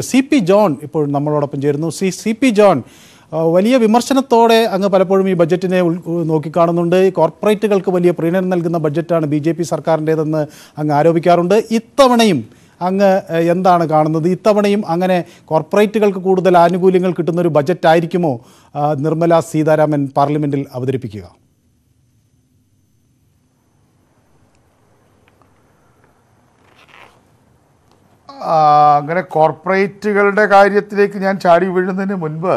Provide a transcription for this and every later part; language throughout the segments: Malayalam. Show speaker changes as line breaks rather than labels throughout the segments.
സി.പി. ജോൺ ഇപ്പോൾ നമ്മളോടൊപ്പം ചേരുന്നു. സി.പി. ജോൺ, വലിയ വിമർശനത്തോടെ അങ്ങ് പലപ്പോഴും ഈ ബഡ്ജറ്റിനെ നോക്കിക്കാണുന്നുണ്ട്. കോർപ്പറേറ്റുകൾക്ക് വലിയ പ്രീമിയം നൽകുന്ന ബഡ്ജറ്റാണ് ബി.ജെ.പി. സർക്കാരിൻ്റേതെന്ന് അങ്ങ് ആരോപിക്കാറുണ്ട്. ഇത്തവണയും അങ്ങ് എന്താണ് കാണുന്നത്? ഇത്തവണയും അങ്ങനെ കോർപ്പറേറ്റുകൾക്ക് കൂടുതൽ ആനുകൂല്യങ്ങൾ കിട്ടുന്നൊരു ബഡ്ജറ്റായിരിക്കുമോ നിർമ്മല സീതാരാമൻ പാർലമെൻറ്റിൽ അവതരിപ്പിക്കുക?
അങ്ങനെ കോർപ്പറേറ്റുകളുടെ കാര്യത്തിലേക്ക് ഞാൻ ചാടി വീഴുന്നതിന് മുൻപ്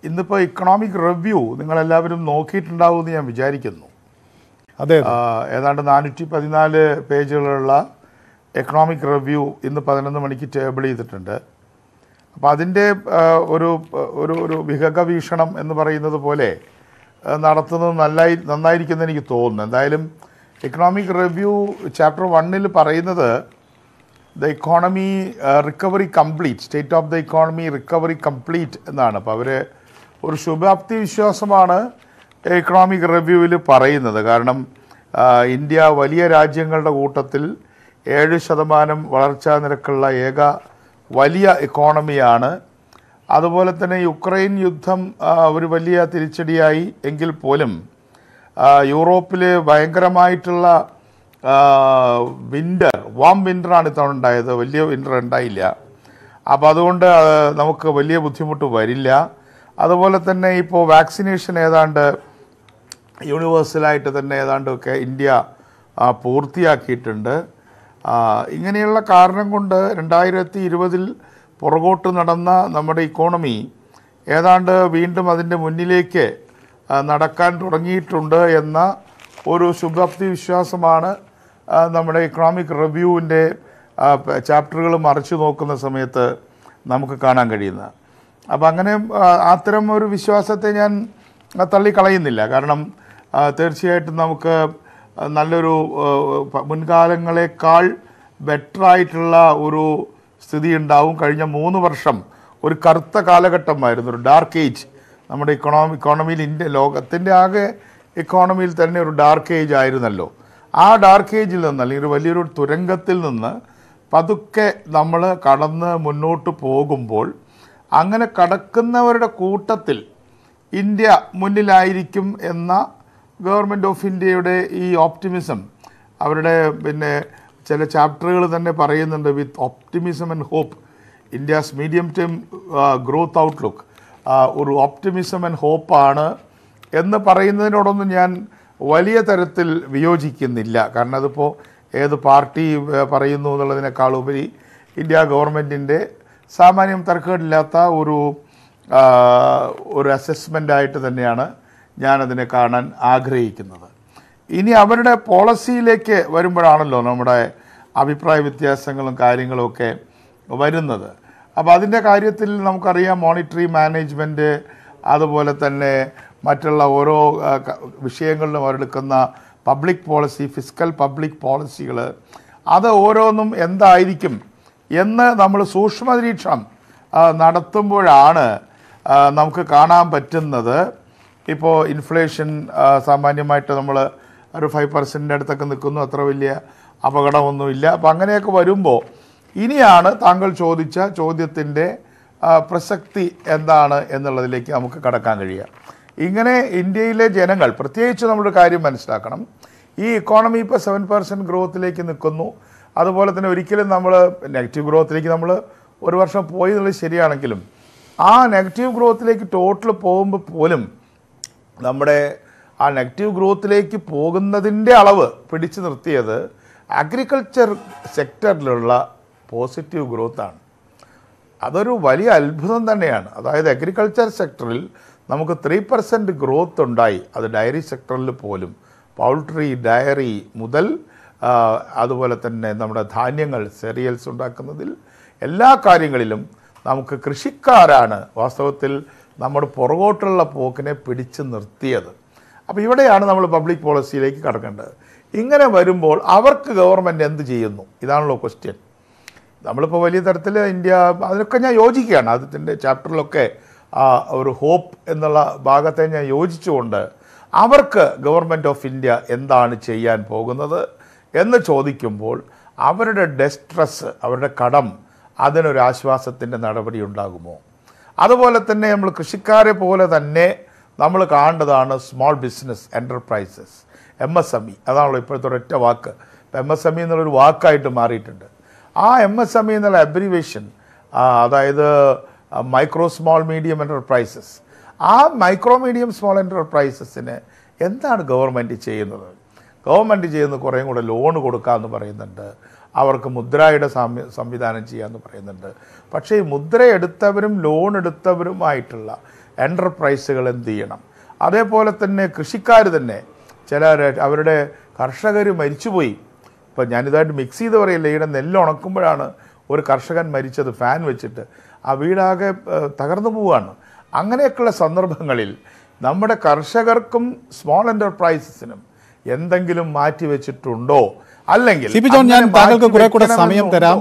ഇന്നിപ്പോൾ ഇക്കണോമിക് റിവ്യൂ നിങ്ങളെല്ലാവരും നോക്കിയിട്ടുണ്ടാവുമെന്ന് ഞാൻ വിചാരിക്കുന്നു.
അതെ,
ഏതാണ്ട് 414 പേജുകളുള്ള എക്കണോമിക് റിവ്യൂ ഇന്ന് 11 മണിക്ക് ടേബിൾ ചെയ്തിട്ടുണ്ട്. അപ്പോൾ അതിൻ്റെ ഒരു ഒരു ഒരു വിഹക വീക്ഷണം എന്ന് പറയുന്നത് പോലെ നടത്തുന്നത് നന്നായിരിക്കുമെന്ന് എനിക്ക് തോന്നുന്നു. എന്തായാലും എക്കണോമിക് റിവ്യൂ ചാപ്റ്റർ 1 പറയുന്നത് the economy recovery complete, state of the economy recovery complete എന്നാണ്. അപ്പോൾ അവർ ഒരു ശുഭാപ്തി വിശ്വാസമാണ് എക്കണോമിക് റിവ്യൂവിൽ പറയുന്നത്. കാരണം ഇന്ത്യ വലിയ രാജ്യങ്ങളുടെ കൂട്ടത്തിൽ 7% വളർച്ചാ നിരക്കുള്ള ഏക വലിയ ഇക്കോണമിയാണ്. അതുപോലെ തന്നെ യുക്രൈൻ യുദ്ധം ഒരു വലിയ തിരിച്ചടിയായി എങ്കിൽ പോലും യൂറോപ്പിൽ ഭയങ്കരമായിട്ടുള്ള വാം വിൻ്ററാണ് ഇത്തവണ ഉണ്ടായത്. വലിയ വിൻ്റർ ഉണ്ടായില്ല. അപ്പോൾ അതുകൊണ്ട് നമുക്ക് വലിയ ബുദ്ധിമുട്ട് വരില്ല. അതുപോലെ തന്നെ ഇപ്പോൾ വാക്സിനേഷൻ ഏതാണ്ട് യൂണിവേഴ്സലായിട്ട് തന്നെ ഏതാണ്ടൊക്കെ ഇന്ത്യ പൂർത്തിയാക്കിയിട്ടുണ്ട്. ഇങ്ങനെയുള്ള കാരണം കൊണ്ട് 2020 പുറകോട്ട് നടന്ന നമ്മുടെ ഇക്കോണമി ഏതാണ്ട് വീണ്ടും അതിൻ്റെ മുന്നിലേക്ക് നടക്കാൻ തുടങ്ങിയിട്ടുണ്ട് എന്ന ഒരു ശുഭാപ്തി വിശ്വാസമാണ് നമ്മുടെ ഇക്കണോമിക് റിവ്യൂവിൻ്റെ ചാപ്റ്ററുകൾ മറിച്ച് നോക്കുന്ന സമയത്ത് നമുക്ക് കാണാൻ കഴിയുന്നത്. അപ്പോൾ അങ്ങനെ അത്തരം ഒരു വിശ്വാസത്തെ ഞാൻ തള്ളിക്കളയുന്നില്ല. കാരണം തീർച്ചയായിട്ടും നമുക്ക് നല്ലൊരു മുൻകാലങ്ങളെക്കാൾ ബെറ്ററായിട്ടുള്ള ഒരു സ്ഥിതി ഉണ്ടാവും. കഴിഞ്ഞ 3 വർഷം ഒരു കറുത്ത കാലഘട്ടമായിരുന്നു, ഒരു ഡാർക്ക് ഏജ് നമ്മുടെ ഇക്കോണമിയിൽ. ലോകത്തിൻ്റെ ആകെ ഇക്കോണമിയിൽ തന്നെ ഒരു ഡാർക്ക് ഏജ് ആയിരുന്നല്ലോ. ആ ഡാർക്ക് ഏജിൽ നിന്ന്, അല്ലെങ്കിൽ വലിയൊരു തുരങ്കത്തിൽ നിന്ന് പതുക്കെ നമ്മൾ കടന്ന് മുന്നോട്ട് പോകുമ്പോൾ അങ്ങനെ കടക്കുന്നവരുടെ കൂട്ടത്തിൽ ഇന്ത്യ മുന്നിലായിരിക്കും എന്ന ഗവൺമെൻറ് ഓഫ് ഇന്ത്യയുടെ ഈ ഓപ്റ്റിമിസം, അവരുടെ ചില ചാപ്റ്ററുകൾ തന്നെ പറയുന്നുണ്ട്, with optimism and hope India's medium term growth outlook, ഒരു ഓപ്റ്റിമിസം ആൻഡ് ഹോപ്പാണ് എന്ന് പറയുന്നതിനോടൊന്നും ഞാൻ വലിയ തരത്തിൽ വിയോജിക്കുന്നില്ല. കാരണം അതിപ്പോൾ ഏത് പാർട്ടി പറയുന്നു എന്നുള്ളതിനേക്കാളുപരി ഇന്ത്യ ഗവൺമെൻറ്റിൻ്റെ സാമാന്യം തർക്കമില്ലാത്ത ഒരു അസസ്മെൻ്റായിട്ട് തന്നെയാണ് ഞാനതിനെ കാണാൻ ആഗ്രഹിക്കുന്നത്. ഇനി അവരുടെ പോളിസിയിലേക്ക് വരുമ്പോഴാണല്ലോ നമ്മുടെ അഭിപ്രായ വ്യത്യാസങ്ങളും കാര്യങ്ങളുമൊക്കെ വരുന്നത്. അപ്പോൾ അതിൻ്റെ കാര്യത്തിൽ നമുക്കറിയാം, മോണിറ്ററി മാനേജ്മെൻറ്റ്, അതുപോലെ തന്നെ മറ്റുള്ള ഓരോ വിഷയങ്ങളിലും അവരെടുക്കുന്ന പബ്ലിക് പോളിസി, ഫിസ്ക്കൽ പബ്ലിക് പോളിസികൾ, അത് ഓരോന്നും എന്തായിരിക്കും എന്ന് നമ്മൾ സൂക്ഷ്മ നിരീക്ഷണം നടത്തുമ്പോഴാണ് നമുക്ക് കാണാൻ പറ്റുന്നത്. ഇപ്പോൾ ഇൻഫ്ലേഷൻ സാമാന്യമായിട്ട് നമ്മൾ ഒരു 5% അടുത്തൊക്കെ നിൽക്കുന്നു, അത്ര വലിയ അപകടമൊന്നുമില്ല. അപ്പോൾ അങ്ങനെയൊക്കെ വരുമ്പോൾ ഇനിയാണ് താങ്കൾ ചോദിച്ച ചോദ്യത്തിൻ്റെ പ്രസക്തി എന്താണ് എന്നുള്ളതിലേക്ക് നമുക്ക് കടക്കാൻ കഴിയുക. ഇങ്ങനെ ഇന്ത്യയിലെ ജനങ്ങൾ, പ്രത്യേകിച്ച് നമ്മളൊരു കാര്യം മനസ്സിലാക്കണം, ഈ ഇക്കോണമി ഇപ്പോൾ 7% ഗ്രോത്തിലേക്ക് നിൽക്കുന്നു. അതുപോലെ തന്നെ ഒരിക്കലും നമ്മൾ നെഗറ്റീവ് ഗ്രോത്തിലേക്ക് നമ്മൾ ഒരു വർഷം പോയി എന്നുള്ളത് ശരിയാണെങ്കിലും ആ നെഗറ്റീവ് ഗ്രോത്തിലേക്ക് ടോട്ടൽ പോകുമ്പോൾ പോലും നമ്മുടെ ആ നെഗറ്റീവ് ഗ്രോത്തിലേക്ക് പോകുന്നതിൻ്റെ അളവ് പിടിച്ചു നിർത്തിയത് അഗ്രികൾച്ചർ സെക്ടറിലുള്ള പോസിറ്റീവ് ഗ്രോത്താണ്. അതൊരു വലിയ അത്ഭുതം തന്നെയാണ്. അതായത് അഗ്രികൾച്ചർ സെക്ടറിൽ നമുക്ക് 3% ഗ്രോത്ത് ഉണ്ടായി. അത് ഡയറി സെക്ടറിൽ പോലും, പൗൾട്രി, ഡയറി മുതൽ അതുപോലെ തന്നെ നമ്മുടെ ധാന്യങ്ങൾ, സെറിയൽസ് ഉണ്ടാക്കുന്നതിൽ എല്ലാ കാര്യങ്ങളിലും നമുക്ക് കൃഷിക്കാരാണ് വാസ്തവത്തിൽ നമ്മുടെ പുറകോട്ടുള്ള പോക്കിനെ പിടിച്ചു നിർത്തിയത്. അപ്പോൾ ഇവിടെയാണ് നമ്മൾ പബ്ലിക് പോളിസിയിലേക്ക് കടക്കേണ്ടത്. ഇങ്ങനെ വരുമ്പോൾ അവർക്ക് ഗവൺമെൻറ് എന്ത് ചെയ്യുന്നു? ഇതാണല്ലോ ക്വസ്റ്റ്യൻ. നമ്മളിപ്പോൾ വലിയ തരത്തിൽ ഇന്ത്യ, അതിനൊക്കെ ഞാൻ യോജിക്കുകയാണ്. അതിൻ്റെ ചാപ്റ്ററിലൊക്കെ ഒരു ഹോപ്പ് എന്നുള്ള ഭാഗത്തെ ഞാൻ യോജിച്ചുകൊണ്ട് അവർക്ക് ഗവൺമെൻറ് ഓഫ് ഇന്ത്യ എന്താണ് ചെയ്യാൻ പോകുന്നത് എന്ന് ചോദിക്കുമ്പോൾ അവരുടെ ഡെസ്ട്രസ്, അവരുടെ കടം, അതിനൊരു ആശ്വാസത്തിൻ്റെ നടപടി ഉണ്ടാകുമോ? അതുപോലെ തന്നെ നമ്മൾ കൃഷിക്കാരെ പോലെ തന്നെ നമ്മൾ കാണേണ്ടതാണ് സ്മോൾ ബിസിനസ് എൻ്റർപ്രൈസസ്, MSME. അതാണല്ലോ ഇപ്പോഴത്തെ ഒരൊറ്റ വാക്ക്. ഇപ്പം MSME എന്നുള്ളൊരു വാക്കായിട്ട് മാറിയിട്ടുണ്ട്. ആ MSME എന്നുള്ള അബ്രിവേഷൻ, അതായത് മൈക്രോ സ്മോൾ മീഡിയം എൻ്റർപ്രൈസസ്, ആ മൈക്രോ മീഡിയം സ്മോൾ എൻ്റർപ്രൈസസിന് എന്താണ് ഗവൺമെൻറ് ചെയ്യുന്നത്? ഗവൺമെൻറ് ചെയ്യുന്നത് കുറേയും കൂടെ ലോൺ കൊടുക്കാമെന്ന് പറയുന്നുണ്ട്, അവർക്ക് മുദ്രയുടെ സംവിധാനം ചെയ്യാമെന്ന് പറയുന്നുണ്ട്. പക്ഷേ ഈ മുദ്ര എടുത്തവരും ലോൺ എടുത്തവരുമായിട്ടുള്ള എൻ്റർപ്രൈസുകൾ എന്ത് ചെയ്യണം? അതേപോലെ തന്നെ കൃഷിക്കാർ തന്നെ അവരുടെ കർഷകർ മരിച്ചുപോയി. ഇപ്പം ഞാനിതായിട്ട് മിക്സ് ചെയ്ത് പറയില്ല, ഇവിടെ നെല്ല് ഉണക്കുമ്പോഴാണ് ഒരു കർഷകൻ മരിച്ചത് ഫാൻ വെച്ചിട്ട്, ആ വീടാകെ തകർന്നു പോവുകയാണ്. അങ്ങനെയൊക്കെയുള്ള സന്ദർഭങ്ങളിൽ നമ്മുടെ കർഷകർക്കും സ്മോൾ എൻ്റർപ്രൈസസിനും എന്തെങ്കിലും മാറ്റി വെച്ചിട്ടുണ്ടോ? അല്ലെങ്കിൽ
CP ജോൺ, ഞാൻ താങ്കൾക്ക് കുറെ കൂടെ സമയം തരാം.